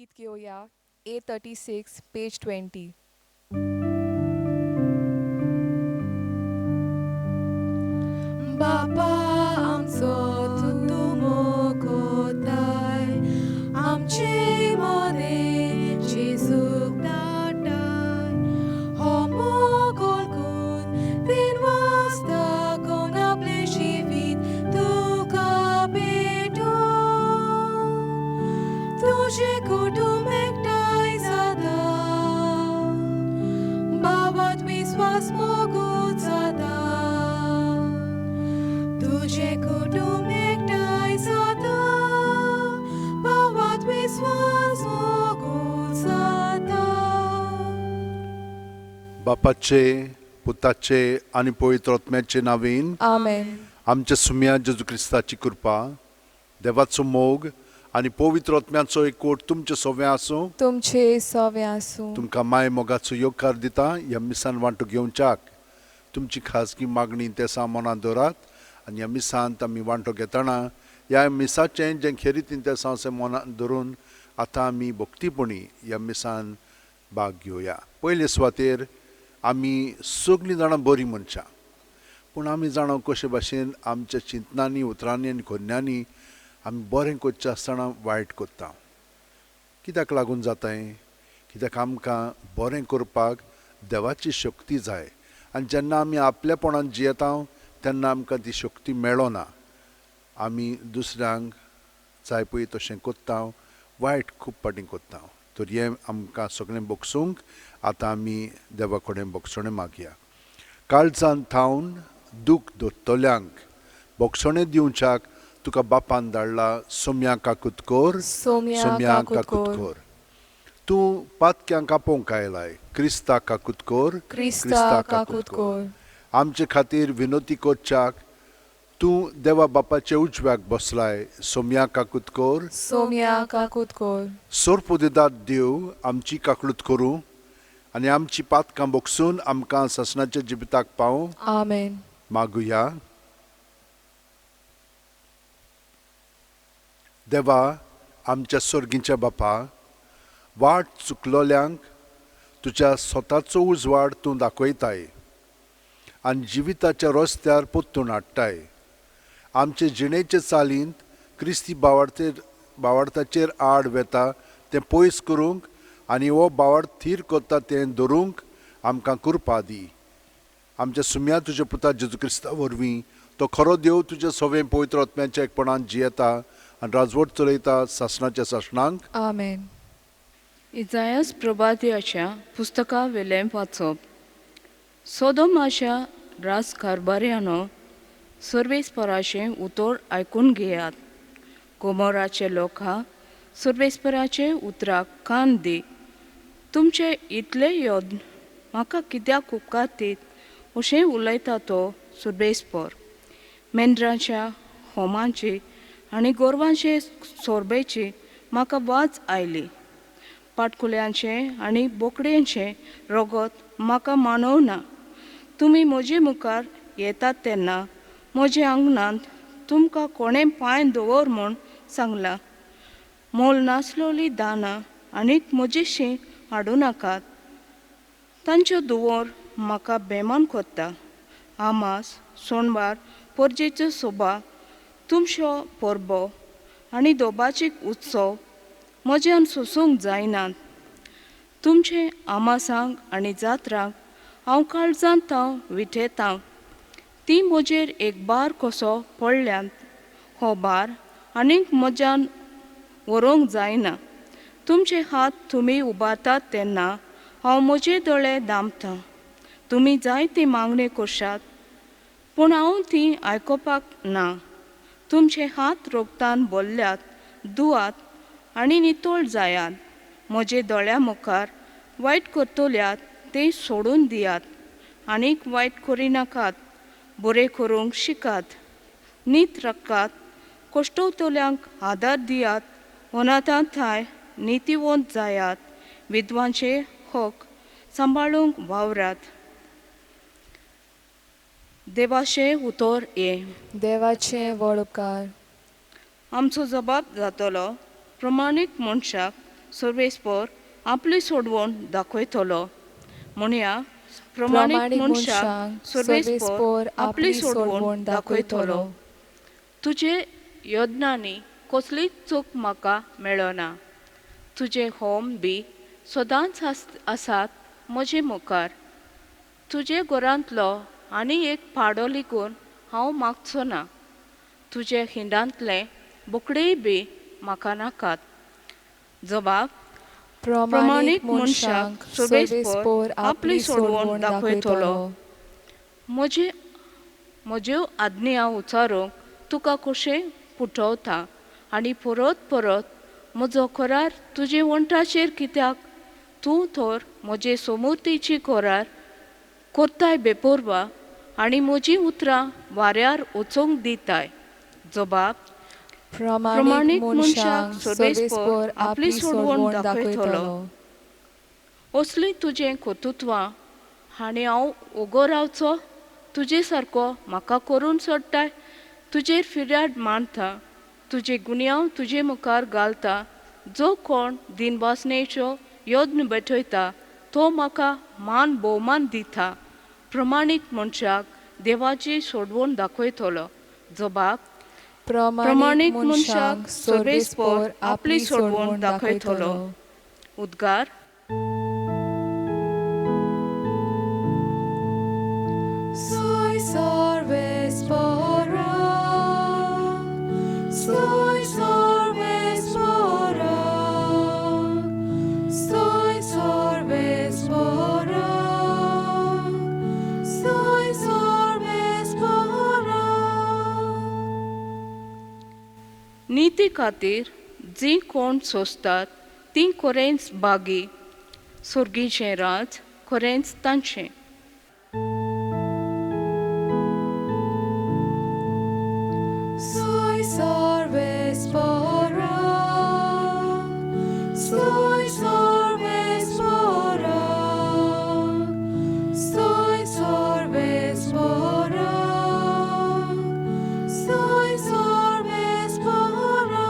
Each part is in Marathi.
गीत घेऊया A36 पेज 20. बापा आमचो तूं मोगोताय आमचे मोरे जेजूक धाडटाय हो मोगोल कोण तेन वाचता कोण आपले जिवीत तुका भेटून तुझे कुटुंब एकठांय जाता बाबात विश्वास मोगूत जाता तुझे कुटुंब एकठांय जाता बाबात विश्वास मोगूत जाता. बापाचे पुताचे आणि पवित्र आत्म्याचे नावेन आमेन. आमच्या सुम्या जेजू क्रिस्ताची कृपा देवाचो मोग आणि पवित्र आत्म्याचो एकवट तुमचे सगळे आसूं. तुमचे सवे आसूं. तुमकां माय मोगाचो योगकार दिता ह्या मिसान वांटो घेवच्याक तुमची खासगी मागणी ते मनात दवरात आनी ह्या मिसांत आमी वांटो घेतना ह्या मिसाचें जें खेरीतीन ते सांसे मनात धरून आतां आमी भक्तीपणी ह्या मिसान भाग घेवया. पयले सुवातेर आमी सगळीं जाणां बरीं मनशां पूण आमी जाणा कशे भाशेन आमच्या चिंतनांनी उतरांनी आनी खोन्यांनी आमी बरें करचें आसतना वायट करता. कित्याक लागून जाता हें? कित्याक आमकां बरें करपाक देवाची शक्ती जाय आनी जेन्ना आमी आपलेपणान जियेता तेन्ना आमकां ती शक्ती मेळना. आमी दुसऱ्यांक जाय पळय तशें कोत्ता वायट खूब पाटी कोत्ता. तर हें आमकां सगळें भोगसूंक आतां आमी देवा कडेन भोगसणें मागया. काळजान थावन दूख दोत्तोल्यांक भोगसणें दिवच्याक तुका बापान धाडला सोम्या काकुतकोर सोम्या काकुतकोर. तूं पातक्यांक आपोवंक आयलाय क्रिस्ता काकुतकोर क्रिस्ता काकुतकोर. आमचे खातीर विनोती करच्याक तूं देवा बापाचे उजव्याक बसलाय सोम्या काकुतकोर सोम्या काकुतकोर. सोर्प दितात देव आमची काकूट करूं आनी आमची पातकां भोगसून आमकां ससनाच्या जिविताक पावूं. आमेन. मागुया. देवा आमच्या सर्गीच्या बापा वाट चुकलोल्यांक तुज्या स्वताचो उजवाड तूं दाखयताय आनी जिविताच्या रस्त्यार पोत्तून हाडटाय. आमचे जिणेचे चालींत क्रिस्ती बावार्थाचेर आड वेता तें पयस करूंक आनी हो बावार्थ थीर करता तें धरूंक आमकां कृपा दी. आमच्या सुम्या तुज्या पुता जेजू क्रिस्ता वरवीं तो खरो देव तुजे सवें पवित्र आत्म्याच्या एकपणान जियेता आनी राजवट चलयता सासणाच्या सासणांक. आमेन. इजायास प्रभातियाच्या पुस्तका वेलें वाचप. सोदोमाच्या राजकारभाऱ्यानो सर्वेस्पराचें उतर आयकून घेयात. गोमोराचे लोका सर्वेस्पराचे उतराक कान दी. तुमचे इतले योद म्हाका कित्याक उपकारतीत अशें उलयता तो सर्वेस्पर. मेंद्रांच्या होमांची आनी गोरवांचे सोरबेची म्हाका वाज आयली. पाटकुल्यांचे आनी बोकड्यांचे रगत म्हाका मानवना. तुमी म्हजे मुखार येतात तेन्ना म्हज्या आंगणांत तुमकां कोणें पांय दवर म्हूण सांगलां. मोल नासलोली दानां आनीक म्हजेशी हाडूं नाकात. तांच्यो दुवर म्हाका बेमान कोत्ता. आमास सोणवार पोरजेचो सोबा तुमच्यो परबो आनी दोबाचीक उत्सव म्हज्यान सोसूंक जायनात. तुमचे आमासांक आनी जात्रांक हांव काळजांत विठयतां. ती म्हजेर एक बार कसो पडल्यात. हो बार आनीक म्हज्यान व्हरूंक जायना. तुमचे हात तुमी उबारतात तेन्ना हांव म्हजे दोळे दांबतां. तुमी जायती मागणी करशात पूण हांव ती आयकोपाक ना. तुमचे हात रोगतान भरल्यात. धुवात आनी नितळ जायात. म्हजे दोळ्या मुखार वायट करतल्यात ते सोडून दियात. आनीक वायट करिनाकात. बरें करूंक शिकात. नीत राखात. कश्टवतल्यांक आदार दियात. अनाथांताय नितीवंत जायात. विधवांचे हक सांबाळूंक वावरात. देवाचे उतर हे. देवाचे व्हड उपकार. आमचो जबाब जातलो प्रमाणीक मनशाक सर्वेस्पर आपली सोडवण दाखयतलो. म्हणया प्रमाणीक मनशाक सर्वेस्पर आपली सोडवण दाखयतलो. तुजे यत्नांनी कसलीच चूक म्हाका मेळना. तुजे होम बी सदांच आसात म्हजे मुखार. तुजे घरांतलो आनी एक पाडो लेगून हांव मागचो ना. तुजे हिंडांतले बोकडेय बी म्हाका नाकात. जबाब प्रमाणीक मनशाक सर्वेस्पर आपली सोडवण दाखयतलो. म्हज्यो आज्ञा उचारूंक तुका कशें पुटवता आनी परत परत म्हजो करार तुजे वंटाचेर कित्याक? तूं तर म्हजे समृद्धीची करार करताय बेपोरवा आनी म्हजीं उतरां वाऱ्यार वचूंक दिताय. जबाब प्रमाणीक मनशाक सर्वेस्पर आपली सोडवण दाखयतलो. असलीं तुजें कर्तुत्वां आनी हांव ओगो रावचो? तुजे सारको म्हाका करून सोडटाय. तुजेर फिर्याद मांडटा. तुजे गुन्यांव तुजे मुखार घालता. जो कोण दिनवासनेच्यो यत्न बेठयता तो म्हाका मान भोवमान दिता. प्रमाणीक मनशाक देवाची सोडवण दाखयतलो. जबाब प्रमाणीक मनशाक सर्वेस्पर आपली सोडवण दाखयतलो. उद्गार Soy सर्वेस्परा, soy सर्वेस्परा, soy सर्वेस्परा, soy सर्वेस्परा. नीती खातीर जी कोण सोंसतात ती खरेंच बागी. सुर्गीचें राज खरेंच तांचें. Soy सर्वेस्परा, soy सर्वेस्परा, soy सर्वेस्परा, soy सर्वेस्परा.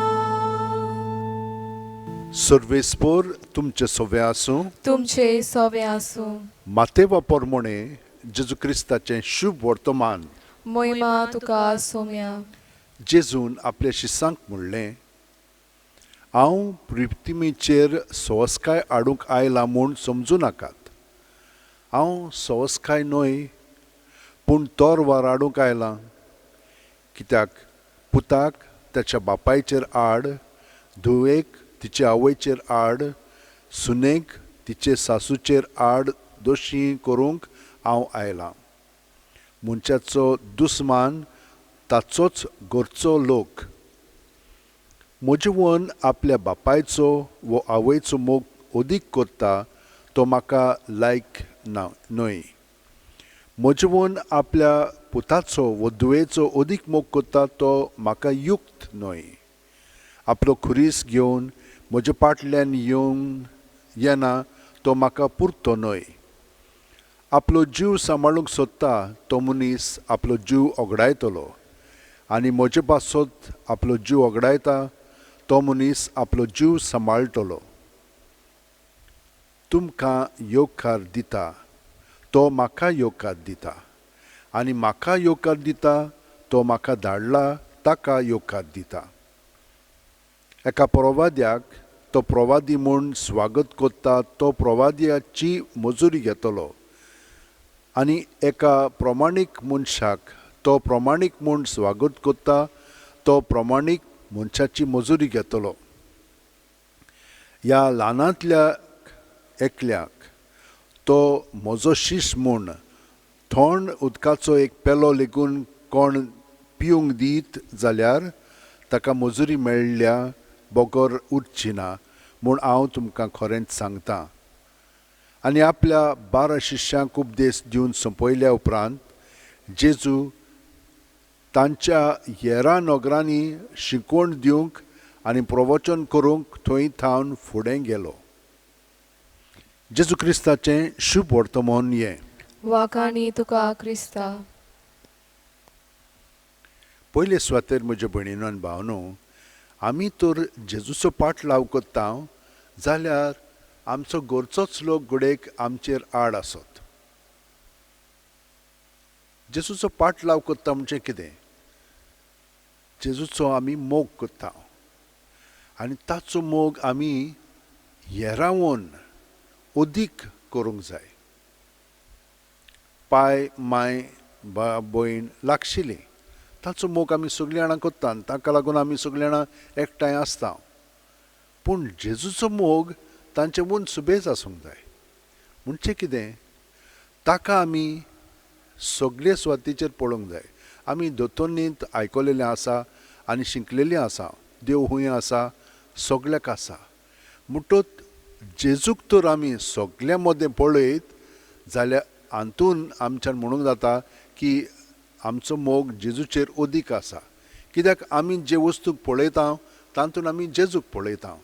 सर्वेस्पर तुमचे सवे आसूं. तुमचे सवे आसूं. मातेवा पोरमोणे जेजू क्रिस्ताचें शुभ वर्तमान मोहिमा तुका सोम्या. जेजून आपल्या शिसांक म्हणलें, हांव पृथ्वीचेर संस्काय हाडूंक आयलां म्हूण समजूं नाकात. हांव संस्काय न्हय पूण तोरवार हाडूंक आयलां. कित्याक पुताक ताच्या बापायचेर आड, धुवेक तिचे आवयचेर आड, सुनेक तिचे सासूचेर आड दोशी करूंक हांव आयलां. मनशाचो दुस्मान ताचोच घरचो लोक. म्हजेवन आपल्या बापायचो वो आवयचो मोग ओदीक करता तो म्हाका लायक न्हय. म्हजेवन आपल्या पुताचो वो धुवेचो ओदीक मोग करता तो म्हाका युक्त न्हय. आपलो खुरीस घेवन म्हजे फाटल्यान येना तो म्हाका पुरतो न्हय. आपलो जीव सांबाळूंक सोदता तो मनीस आपलो जीव ओगडायतलो, आनी म्हजे पासत आपलो जीव ओगडायता तो मनीस आपलो जीव सांबाळटलो. तुमकां येवकार दिता तो म्हाका येवकार दिता, आनी म्हाका येवकार दिता तो म्हाका धाडला ताका येवकार दिता. एका प्रवाद्याक तो प्रवादी म्हूण स्वागत करता तो प्रवाद्याची मजुरी घेतलो, आनी एका प्रमाणीक मनशाक तो प्रमाणीक म्हूण स्वागत करता तो प्रमाणीक मनशाची मजुरी घेतलो. ह्या ल्हानांतल्या एकल्याक तो म्हजो शिश म्हूण थोंड उदकाचो एक पेलो लेगून कोण पिवंक दीत जाल्यार ताका मजुरी मेळ्ळ्या बोगोर उरची ना म्हूण हांव तुमकां खरेंच सांगतां. आनी आपल्या 12 शिश्यांक उपदेश दिवन सोंपयल्या उपरांत जेजू तांच्या हेरां नोगरांनी शिकवण दिवंक आनी प्रवचन करूंक थंय थावन फुडें गेलो. जेजू क्रिस्ताचें शुभ वर्तमान हें. वाकानी तुका क्रिस्ता. पयले सुवातेर म्हज्या भयणीनो आनी भावनो, आमी तर जेजूचो पाट लाव करता जाल्यार आमचो गोरचोच लोक गुडेक आमचेर आड आसत. जेजूचो पाटलाव करता म्हणजे कितें? जेजूचो आमी मोग करता आनी ताचो मोग आमी हेरावन अदीक करूंक जाय. पाय माय भयण लागशिली ताचो मोग आमी सगळीं जाणां करता आनी ताका लागून आमी सगळीं जाणां एकठांय आसता. पूण जेजूचो मोग तांचे मून सुबेज आसूंक जाय. म्हणजे कितें? ताका आमी सगळे सुवातीचेर पळोवंक जाय. आमी दोतोरनींत आयकलेलें आसा आनी शिकलेलीं आसा, देव हूंय आसा, सगळ्याक आसा. म्हणटच जेजूक तर आमी सगळ्या मदें पळयत जाल्यार हातून आमच्यान म्हणूंक जाता की आमचो मोग जेजूचेर अदीक आसा. कित्याक आमी जे वस्तूक पळयता तातूंत आमी जेजूक पळयता.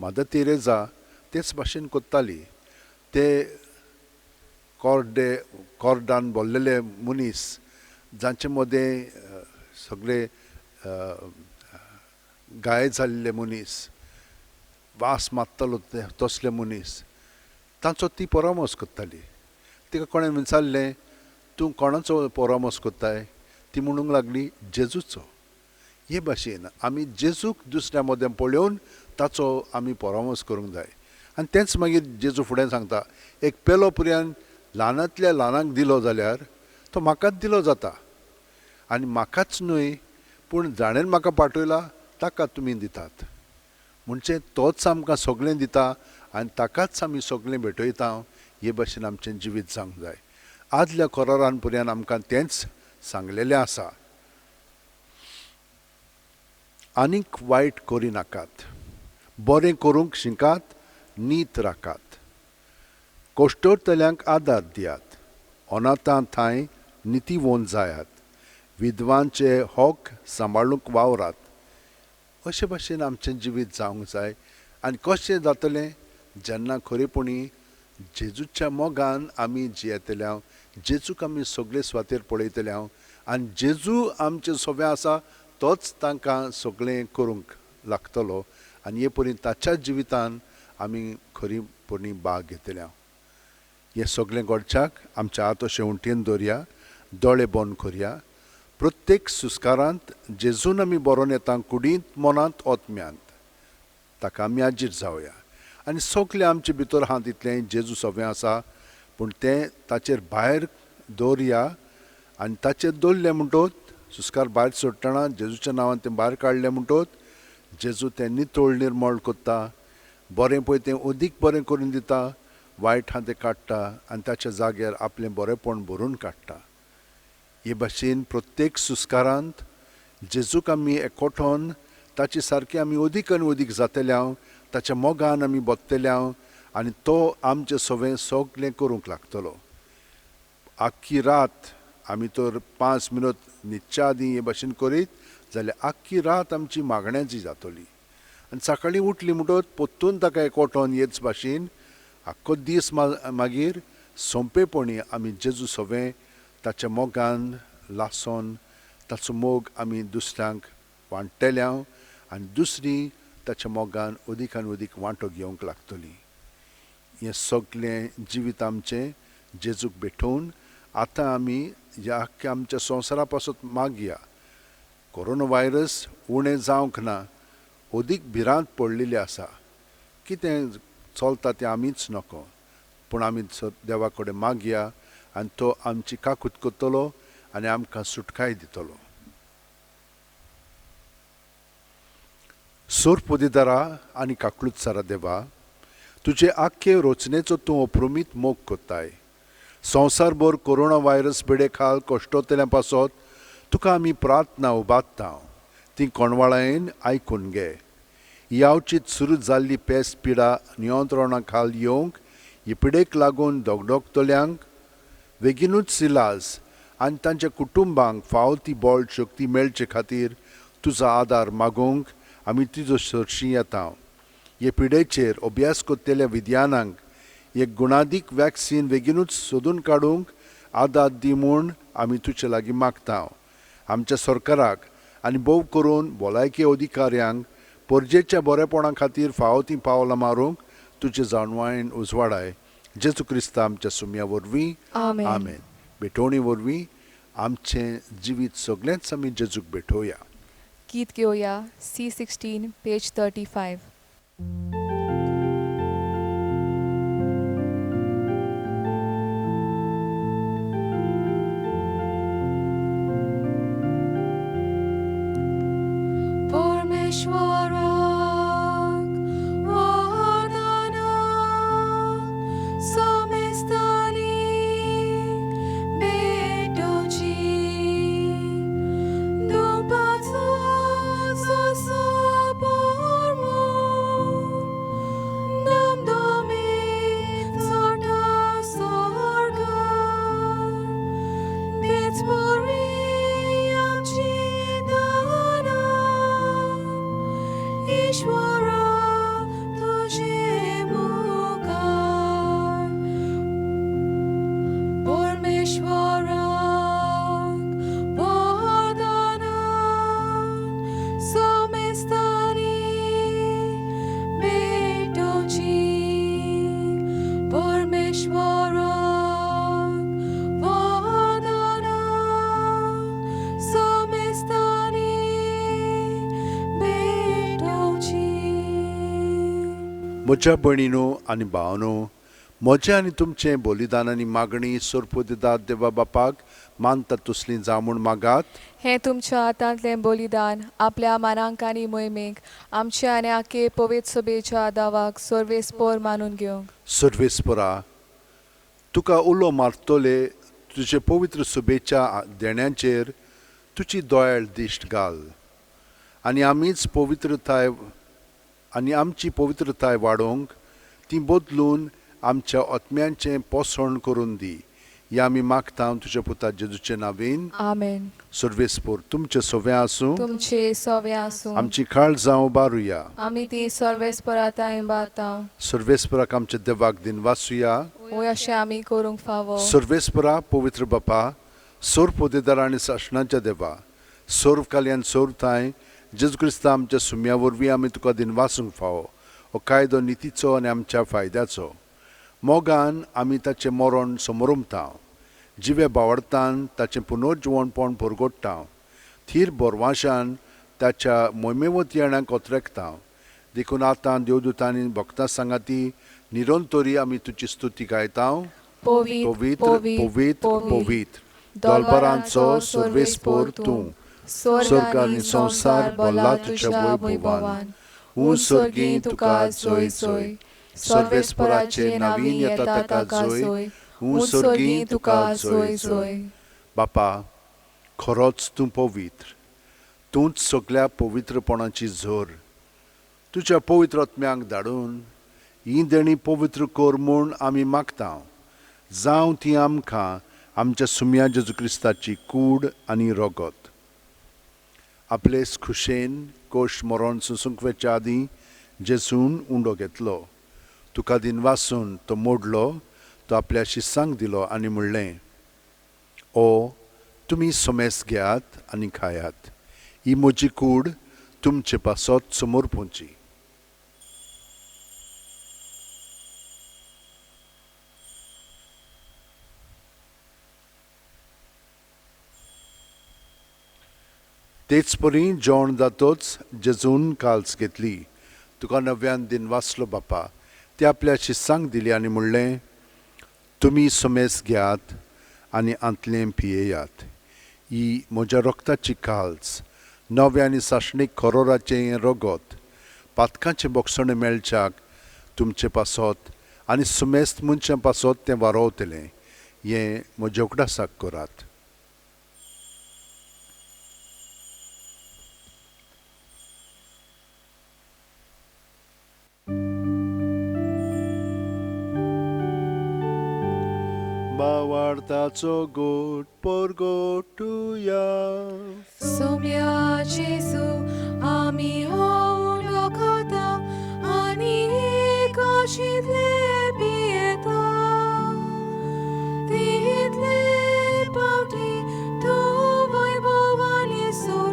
मादर तेरेजा तेच भाशेन कोत्ताली. ते कोर्डान भरलेले मनीस जांचे मदें सगळे गाये जाल्ले मनीस, वास मारतालो तसले मनीस, तांचो ती परामर्श करताली. तिका कोणें विचारलें, तूं कोणाचो परामर्श कोत्ताय? ती म्हणूंक लागली, जेजूचो. हे भाशेन आमी जेजूक दुसऱ्या मदें पळोवन ताचो आमी परामर्श करूंक जाय. आनी तेंच मागीर जेजू फुडें सांगता, एक पेलो पुर्यान ल्हानांतल्या ल्हानांक दिलो जाल्यार तो म्हाकाच दिलो जाता. आनी म्हाकाच न्हय पूण जाणेन म्हाका पाठयला ताका तुमी दितात. म्हणजे तोच आमकां सगळें दिता आनी ताकाच आमी सगळें भेटयता. हे भाशेन आमचें जिवीत जावंक जाय. आदल्या कोरारान पुर्यान आमकां तेंच सांगलेलें आसा. आनीक वायट करिनाकात, बरें करूंक शिकात, नीत राखात, कोश्टोरतल्यांक आदार दियात, अनाथां थंय नितीवोन जायात, विधवांचे हक सांबाळूंक वावरात. अशे भाशेन आमचें जिवीत जावंक जाय. आनी कशें जातलें? जेन्ना खरेपणी जेजूच्या मोगान आमी जियेतल्या, जेजूक आमी सगळे सुवातेर पळयतल्या आनी जेजू आमचे सगळें आसा तोच तांकां सगळें करूंक लागतलो. आनी हे परी ताच्या जिवितान आमी खरीपणी भाग घेतल्या. हे सगळें घडच्याक आमच्या हात अशें उंटेन दवरया, दोळे बंद करया. प्रत्येक सुस्कारांत जेजून आमी बरोवन येता, कुडींत, मनांत, ओतम्यांत. ताका आमी आजीर जावया. आनी सगळें आमचे भितर आहा तितलें जेजू सगळें आसा, पूण तें ताचेर भायर दवरया. आनी ताचेर दवरलें म्हणटच सुस्कार भायर सोडटना जेजूच्या नांवान तें भायर काडलें म्हणटच जेजू तें नितळ निर्मळ करता. बरें पळय तें अदीक बरें करून दिता, वायट आहा तें काडटा आनी ताच्या जाग्यार आपलें बरेंपण भरून काडटा. हे भाशेन प्रत्येक सुस्कारांत जेजूक आमी एकवटोन ताचे सारकें आमी अदीक आनी अदीक जातल्या, ताच्या मोगान आमी बगतल्या आनी तो आमचें सगळें करूंक लागतलो. आख्खी रात आमी तर 5 मिनट न्हिदच्या आदीं हे भाशेन करीत जाल्यार आख्खी रात आमची मागण्याची जातली. आनी सकाळीं उठली म्हणटच पोत्तून ताका एकवटोन हेच भाशेन आख्खो दीस मागीर सोंपेपणी आमी जेजू सगळें ताच्या मोगान लासन ताचो मोग आमी दुसऱ्यांक वांटतल्या आनी दुसरीं ताच्या मोगान अदीक आनी अदीक वांटो घेवंक लागतलीं. हें सगळें जिवीत आमचें जेजूक भेटोवन आतां आमी ह्या आख्ख्या आमच्या संवसारा पासून मागया. कोरोना व्हायरस उणें जावंक ना. अदीक भिरांत पडलेली आसा. कितें चलता तें आमीच नको, पूण आमी देवा कडेन मागया आनी तो आमची काकूट करतलो आनी आमकां सुटकाय दितलो. सोर पोदिदारा आनी काकूटसारा देवा, तुजे आख्खे रचनेचो तूं अप्रुमीत मोग कोत्ताय. संवसारभर कोरोना व्हायरस बेडे खाल कश्टोतल्या पासत तुका आमी प्रार्थना उबारता. ती कोणवाळायेन आयकून घे. यावचीत सुरू जाल्ली पेस्त पिडा नियंत्रणा खाल येवंक हे पिडेक लागून दोगदोगतल्यांक बेगीनूच सिलास आनी तांच्या कुटुंबांक फावो ती बळ शक्ती मेळचे खातीर तुजो आदार मागूंक आमी तुजो सरशी येता. हे पिडेचेर अभ्यास करतल्या विद्यानांक एक गुणादीक वॅक्सीन बेगीनूच सोदून काडूंक आदार दी म्हूण आमी तुजे लागीं मागता. आमच्या सरकाराक आनी भोव करून भलायकी अधिकाऱ्यांक परजेच्या बरेपणा खातीर फावो तीं पावलां मारूंक तुझे जाणवायन उजवाडाय जेजू क्रिस्त आमच्या सुम्या वरवीं Amen. आमेन. भेटोवणी वरवीं आमचें जिवीत सगळेंच आमी जेजूक भेटोवया. Keith Gioia, C16, page 35. परमेश्वराक वंदना समेस्तानी भेटोवची दुपाचो सोंसो परमो दमदमे चोटा स्वर्गार तेच बरी आमची दाना ईश्वरा तुझे मुखार परमेश्वराक वंदना समेस्तानी भेटोवची परमेश्वराक वंदना समेस्तानी भेटोवची. म्हज्या भयणीनो आनी भावनो, म्हजें आनी तुमचें बलिदान आनी मागणी सोरपो दितात देवा बापाक मानता तसलीं जावं म्हूण मागात. हें तुमच्या हातांतलें बलिदान आपल्या मानांकानी मोहिमेक आमच्या आनी आखे पवित्र सभेच्या दावाक सर्वेस्पर मानून घेवंक. सर्वेस्परा, तुका उलो मारतले तुजे पवित्र सुबेच्या देण्यांचेर तुजी दोळ्याळ दिश्ट घाल आनी आमची पवित्रताय वाडोवंक ती बदलून आमच्या आत्म्यांचें पोसण करून दी. हें आमी मागता तुज्या पुता जेजूचे नांवेन. Amen. सर्वेस्पर तुमचे सोवें आसूं. तुमचे सवे आसूं. आमची काळजां बारुया. आमी ती सर्वेस्पराताय बाताव. सर्वेस्पराक आमच्या देवाक दिन वासुया. वय अशें आमी करूंक फावो. सर्वेस्परा पवित्र बापा, सोर पोदेदार आनी शासनाच्या देवा, सोर्व काल्यान सोरताय जेजू क्रिस्त आमच्या सुम्या वरवीं आमी तुका दिन वासूंक फावो. हो कायदो नितीचो आनी आमच्या फायद्याचो. मोगान आमी ताचें मरण समोरुमता. जिवे बावडतान ताचें पुनर्जिवणपण परगोडटा. थीर बोरवाशान ताच्या मोहिमेवत येण्याक कोतरेकता. देखून आतां देवदूतांनी भक्तां सांगाती निरंतरी आमी तुजी स्तुती गायता. पवित्र, पवित्र पवित्र, पवित्र पवित्र. पवित्र दोलबरांचो सर्वेस्पर तूं. स्वर्ग आनी संसार भल्ला तुज्या वैभवान. सर्गी तुका जोय जोय. सर्वेस्पराचे नवीन येता ताका जोय. सर्गी तुका जोय जोय. बापा, खरोच तूं पवित्र. तूंच सगळ्या पवित्रपणाची झर. तुज्या पवित्र आत्म्याक धाडून ही देणी पवित्र कर म्हूण आमी मागता. जावं ती आमकां आमच्या सुम्या जेजू क्रिस्ताची कूड आनी रगत. आपलेच खुशेन कोश मरण सुसुंकवेच्या आदीं जेजून उंडो घेतलो. तुका दिन वासून तो मोडलो. तो आपल्या शिस्सांक दिलो आनी म्हणलें, ओ तुमी सोमेस घेयात आनी खायात. ही म्हजी कूड तुमचे पासत समोर पोंची. तेच परी जेवण जातोच जेजून काल्स घेतली. तुका नव्यान दिन वाचलो बापा. ते आपल्या शिस्सांक दिली आनी म्हणलें, तुमी सोमेस घेयात आनी आंतलें पियेयात. ही म्हज्या रगताची काल्स, नवे आनी साशणीक खरोराचें रगत, पातकांचें बोगसणें मेळच्याक तुमचे पासत आनी सुमेस्त मनशां पासत तें वारोवतलें. हें म्हज्या उगडासाक करात. बावार्ताचो गोट परगोटुया. सोम्या जेजू आमी होऊन खाता आनी एकाशीतले पियेता. तितले पावटी तूं वैभवान येसूर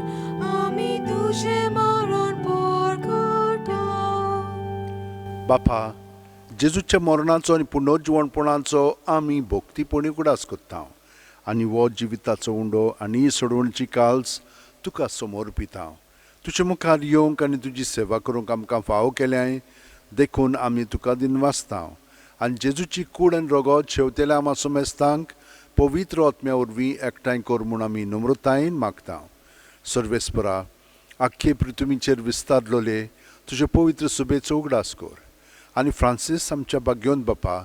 आमी तुजें मरण परगोटा. बापा, जेजूच्या मरणाचो आनी पुनर्जीवणपणाचो आमी भोक्तीपणी उगडास कोत्ता आनी हो जिविताचो उंडो आनी सोडवणची काल्स तुका समोर पिता. तुजे मुखार येवंक आनी तुजी सेवा करूंक आमकां फावो केल्याय देखून आमी तुका दिन वाचता आनी जेजूची कूड आनी रगत शेवतेल्या आमा सुमेस्तांक पवित्र आत्म्या वरवीं एकठांय कर म्हूण आमी नम्रतायेन मागता. सर्वेस्परा आख्खे पृथ्वीचेर विस्तारलोले तुजे पवित्र सुबेचो उगडास कर आनी फ्रांसीस आमच्या भाग्योन बापा,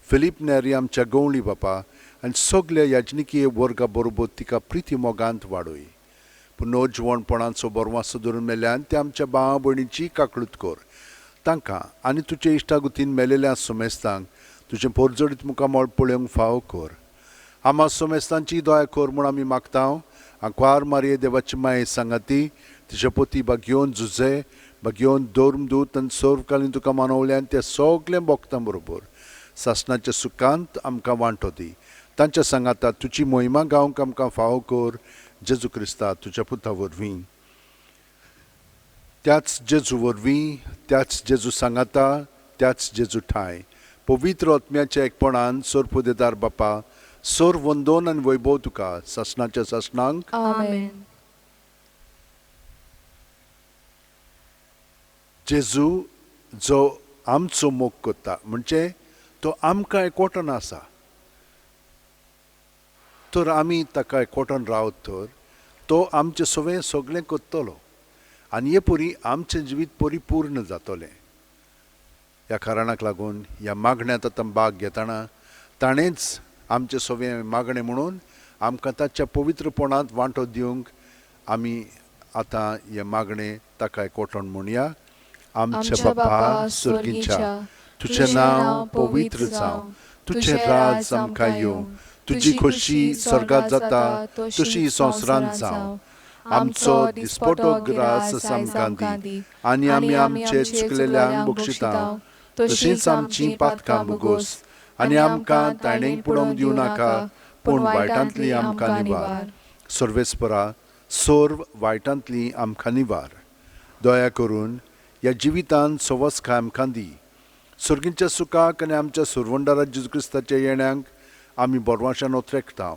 फिलीप नेरी आमच्या गवळी बापा आनी सगल्या याजनिकीय वर्गा बरोबर तिका प्रिती मोगांत वाडय. पुनर्जीवणपणाचो बरवासो धरून मेल्यान ते आमच्या भावा भयणीची काकळूत कर. तांकां आनी तुजे इश्टागुतीन मेलेल्या सुमेस्तांक तुजें परजडीत मुखामळ पळोवंक फावो कर. आमा सुमेस्तांची दया कर म्हूण आमी मागता. आंकवार मारये देवाची माये सांगाती तिचे पोती भाग्योन झुजे भाग्योन दोर्मदूत आनी सर्वकालीन तुका मानवल्यान त्या सगल्या भक्तां बरोबर सासणाच्या सुखांत आमकां वांटो दी. तांच्या सांगाता तुजी मोहिमा गावंक आमकां फावो कर. जेजू क्रिस्ता तुज्या पुता वरवीं. त्याच जेजू वरवीं, त्याच जेजू सांगाता, त्याच जेजू ठाय पवित्र आत्म्याच्या एकपणान सोरपुदेदार बापा सोर वंदन आनी वैभव तुका सासणाच्या सासणांक. आमेन. जेजू जो आमचो मोग कोत्ता म्हणजे तो आमकां एकवटन आसा तर आमी ताका एकवटन रावत तर तो आमचें सगळें कोत्तलो आनी हे परी आमचें जिवीत परिपूर्ण जातलें. ह्या कारणाक लागून ह्या मागण्यांत आतां भाग घेतना ताणेंच आमचें सगळें मागणें म्हणून आमकां ताच्या पवित्रपणांत वांटो दिवंक आमी आतां हे मागणें ताका एकवटन म्हणया. आमच्या बापा सुर्गीच्या तुजें नांव पवित्र जावं, तुजें राज आमकां येवं, तुजी खोशी स्वर्गांत जाता तशी संवसारांत जावं. आमचो दिसपटो ग्रास आमकां दी आनी आमी आमचे चुकलेल्यांक बक्षिता तशींच आमचीं पातकां बुगोस आनी आमकां ताणें पडोवंक दिवं नाका पूण वायटांतली आमकां निवार. सर्वेस्परा सोर्व वायटांतली आमकां निवार. दया करून ह्या जिवितांत सवस्काय आमकां दी. सर्गीच्या सुखाक आनी आमच्या सुरवंडारा जेजू क्रिस्ताच्या येण्याक आमी बोरवाशान ओत्रेकता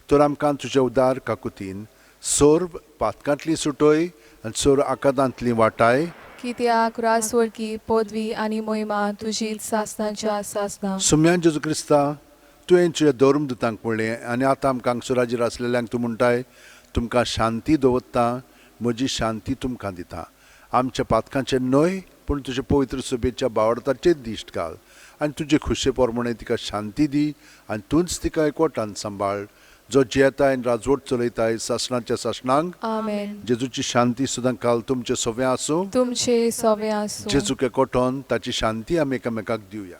तर आमकां तुज्या उदार काकुतीन सोर्व पातकांतली सुटय आनी सोर आकादांतली वाटाय. कित्याक रासवडकी पदवी आनी मोहिमा तुजीच सासणाच्या सासणां. सुम्यान जेजू क्रिस्ता तुवें तुज्या धर्मदुतांक म्हणलें आनी आतां आमकां हांगसराचेर आसलेल्यांक तूं म्हणटाय तुमकां शांती दवरता, म्हजी शांती तुमकां दिता. आमच्या पातकांचेर न्हय पूण तुजे पवित्र सुबेच्या बावडताचेर दिश्ट घाल आनी तुजे खुशे पोरमणे तिका शांती दी आनी तूंच तिका एकवटान सांबाळ जो जियेताय आनी राजवट चलयताय सासणाच्या सासणांक. आमेन. जेजूची शांती सुद्दां काल तुमचे सगळें आसूं. तुमचे सवे आसूं. जेजूक एकवटोन ताची शांती आमी एकामेकाक दिवया.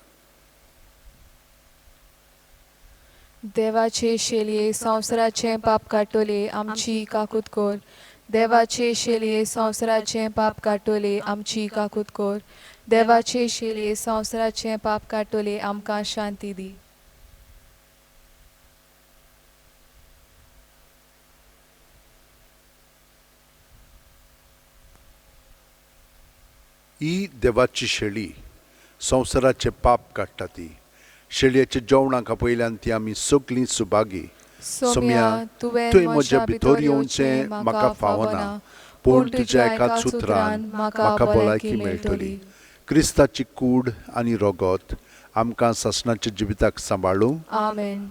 देवाचे शेलये संवसाराचें पाप काडटले आमची काकूत कोर. देवाचे शेलये संवसाराचें पाप काडटले आमची काकूत कोर. देवाचे शेलये संवसाराचें पाप काडटले आमकां शांती दी. ही देवाची शेळी संवसाराचे पाप काडटा ती. शेळयेच्या जेवणाक पयल्यान ती आमी सगळीं सुभागी. सोम्या तुवें म्हज्या भितर येवचें म्हाका फावना पूण तुज्या एकाच सुत्रान म्हाका भलायकी मेळटली. क्रिस्ताची कूड आनी रगत आमकां सासणाच्या जिविताक सांबाळूं. आमेन.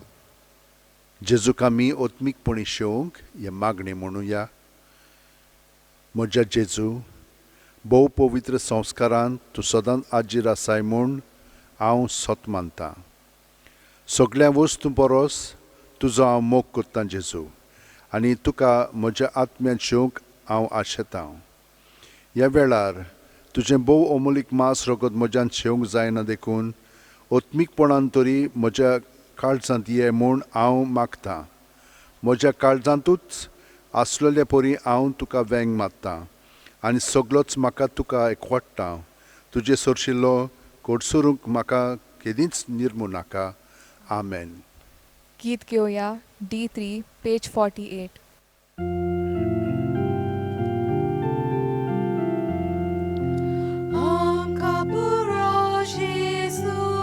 जेजूक आमी ओत्मीकपणी शेवंक हे मागणी म्हणुया. म्हज्या जेजू भोव पवित्र संस्कारांत तूं सदांच आजीर आसाय म्हूण हांव सत मानतां. सगळ्या वस्तू परस तुजो हांव मोग करतां जेजू आनी तुका म्हज्या आत्म्यान शेवंक हांव आशेतां. ह्या वेळार तुजें भोव अमोलीक मांस रगत म्हज्यान शेवंक जायना देखून ओत्मीकपणान तरी म्हज्या काळजांत ये म्हूण हांव मागतां. म्हज्या काळजांतूच आसलेले परी हांव तुका वेंग मारतां आनी सगळोच म्हाका तुका एकवटटा. तुजे सरशिल्लो कोडसुरूंक म्हाका केदींच निर्मू नाका. आमेन. गीत घेवया. D3 page 48. आमकां पुरो जेजू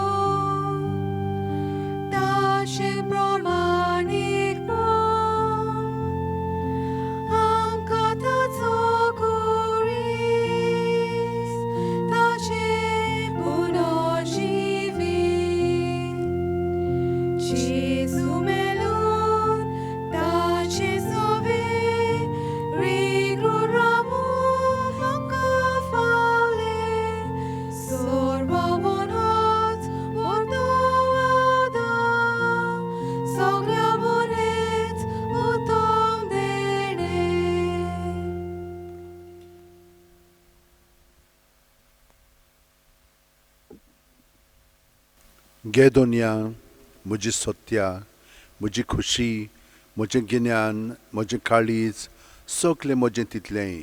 घे दोनया म्हजी सत्या, म्हजी खुशी, म्हजें गिन्यान, म्हजें काळीज, सगलें म्हजें तितलेंय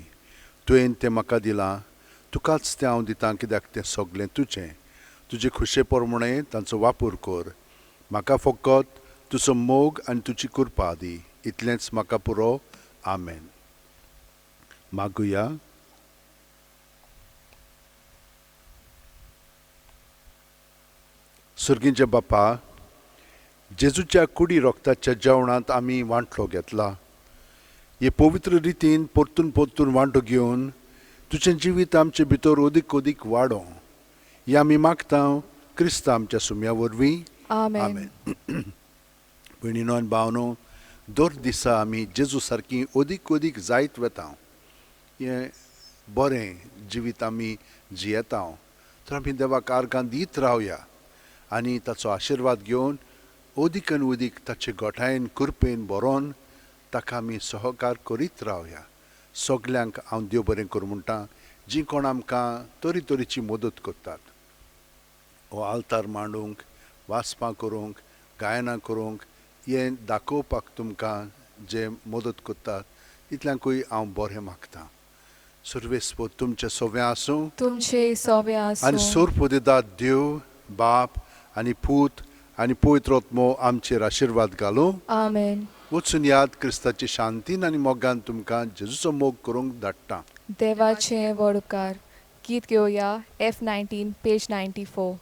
तुवें तें म्हाका दिलां. तुकाच तें हांव दितां कित्याक तें सगलें तुजें. तुजे खुशे प्रमाणें तांचो वापर कर. म्हाका फकत तुजो मोग आनी तुजी कृपा दी. इतलेंच म्हाका पुरो. आमेन. मागुया. सुर्गींचे बापा, जेजूच्या कुडी रोगताच्या जेवणांत आमी वांटलो घेतला. हे पवित्र रितीन परतून परतून वांटो घेवन तुजें जिवीत आमचे भितर अदीक अदीक वाडो. हें आमी मागता क्रिस्त आमच्या सुम्या वरवीं. Amen. भयणीनो आनी भावनो, दर दिसा आमी जेजू सारकीं अदीक अदीक जायत वता. हें बरें जिवीत आमी जियेता. तर आमी देवाक आर्गां दीत रावया आनी ताचो आशिर्वाद घेवन अदीक आनी अदीक ताचे गोठायेन कृपेन बरोवन ताका आमी सहकार करीत रावया. सगल्यांक हांव देव बरें करूं म्हणटा, जीं कोण आमकां तरे तरेची मदत करतात. हो आल्तार मांडूंक, वाचपां करूंक, गायनां करूंक, हें दाखोवपाक तुमकां जे मदत करतात, इतल्यांकूय हांव बरें मागतां. सर्वेस्पर तुमचें सवें आसूं तुमचे सवे आनी आसूं. सोर्प दितात देव, बाप आनी पूत आनी पवित्र आत्मो आमचेर आशिर्वाद घालूं. Amen. वचून याद क्रिस्ताची शांतीन आनी मोगान तुमकां जेजूचो मोग करूंक धाडटा. देवाचे वडकार. गीत घेवया F19 पेज 94.